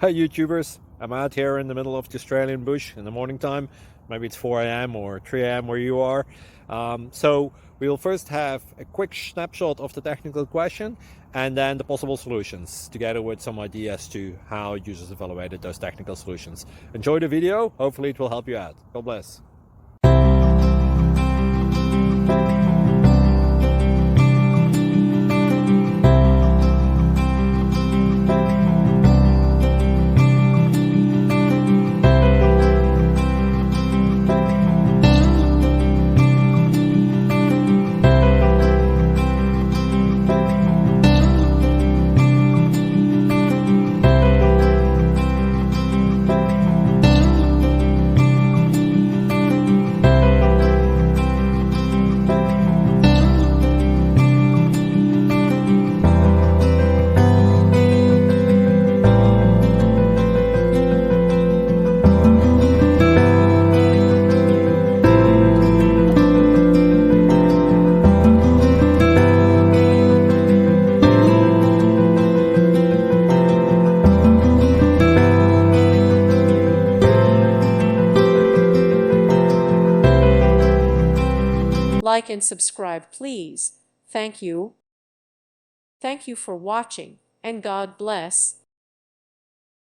Hi YouTubers, I'm out here in the middle of the Australian bush in the morning time. Maybe it's 4 a.m. or 3 a.m. where you are. So we'll first have a quick snapshot of the technical question and then the possible solutions, together with some ideas to how users evaluated those technical solutions. Enjoy the video, hopefully it will help you out. God bless. Like and subscribe, please. Thank you. Thank you for watching, and God bless.